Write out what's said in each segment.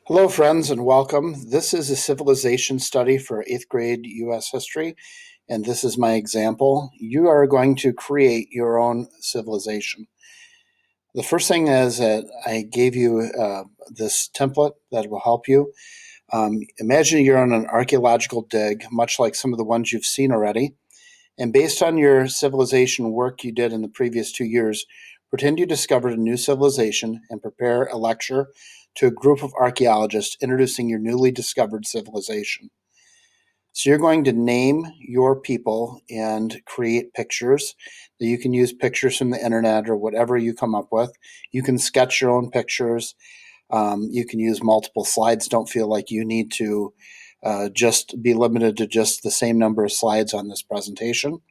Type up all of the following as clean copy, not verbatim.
Hello, friends, and welcome. This is a civilization study for 8th grade U.S. history, and this is my example. You are going to create your own civilization. The first thing is that I gave you this template that will help you. Imagine you're on an archaeological dig, much like some of the ones you've seen already, and based on your civilization work you did in the previous 2 years, pretend you discovered a new civilization and prepare a lecture to a group of archaeologists introducing your newly discovered civilization. So you're going to name your people and create pictures. You can use pictures from the internet or whatever you come up with. You can sketch your own pictures. You can use multiple slides. Don't feel like you need to just be limited to just the same number of slides on this presentation.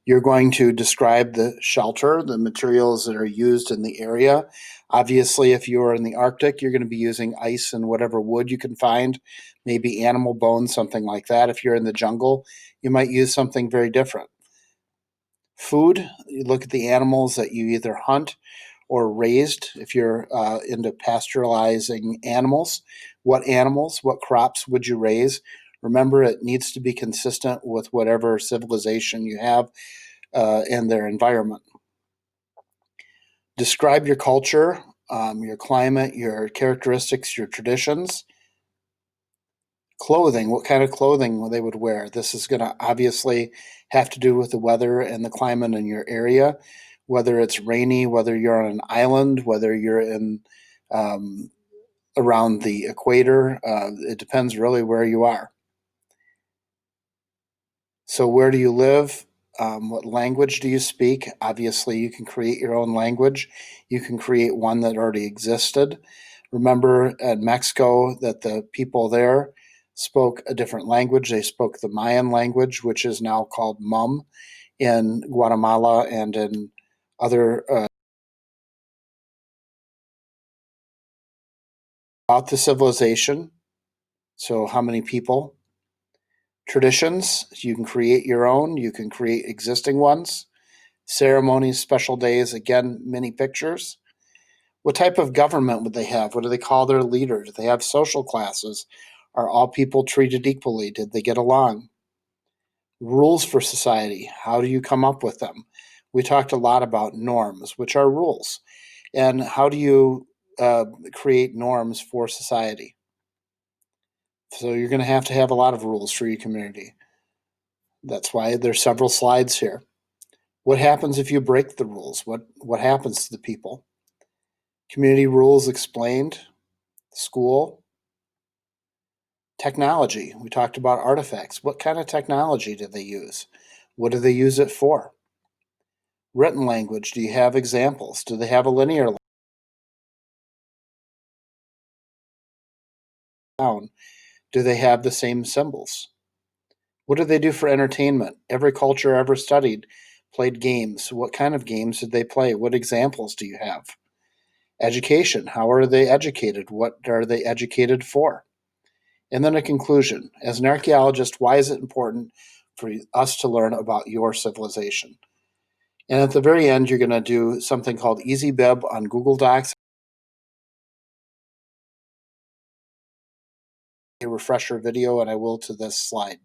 You're going to describe the shelter, the materials that are used in the area. Obviously, if you're in the Arctic, you're going to be using ice and whatever wood you can find, maybe animal bones, something like that. If you're in the jungle, you might use something very different. Food, you look at the animals that you either hunt or raised. If you're into pastoralizing animals, what crops would you raise? Remember, it needs to be consistent with whatever civilization you have and their environment. Describe your culture, your climate, your characteristics, your traditions. Clothing, what kind of clothing they would wear. This is going to obviously have to do with the weather and the climate in your area, whether it's rainy, whether you're on an island, whether you're in um, around the equator. It depends really where you are. So, where do you live? What language do you speak? Obviously, you can create your own language. You can create one that already existed. Remember in Mexico that the people there spoke a different language. They spoke the Mayan language, which is now called Mum in Guatemala and in other about the civilization. So, how many people? Traditions, you can create your own, you can create existing ones. Ceremonies, special days, again, many pictures. What type of government would they have? What do they call their leader? Do they have social classes? Are all people treated equally? Did they get along? Rules for society. How do you come up with them? We talked a lot about norms, which are rules. And how do you create norms for society? So you're going to have a lot of rules for your community. That's why there's several slides here. What happens if you break the rules? What happens to the people? Community rules explained. School. Technology. We talked about artifacts. What kind of technology do they use? What do they use it for? Written language. Do you have examples? Do they have a linear sound? Do they have the same symbols? What do they do for entertainment? Every culture ever studied played games. What kind of games did they play? What examples do you have? Education. How are they educated? What are they educated for? And then a conclusion. As an archaeologist, why is it important for us to learn about your civilization? And at the very end, you're going to do something called EasyBib on Google Docs, a refresher video, and I will to this slide.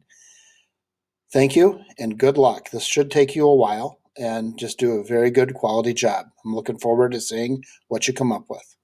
Thank you and good luck. This should take you a while and just do a very good quality job. I'm looking forward to seeing what you come up with.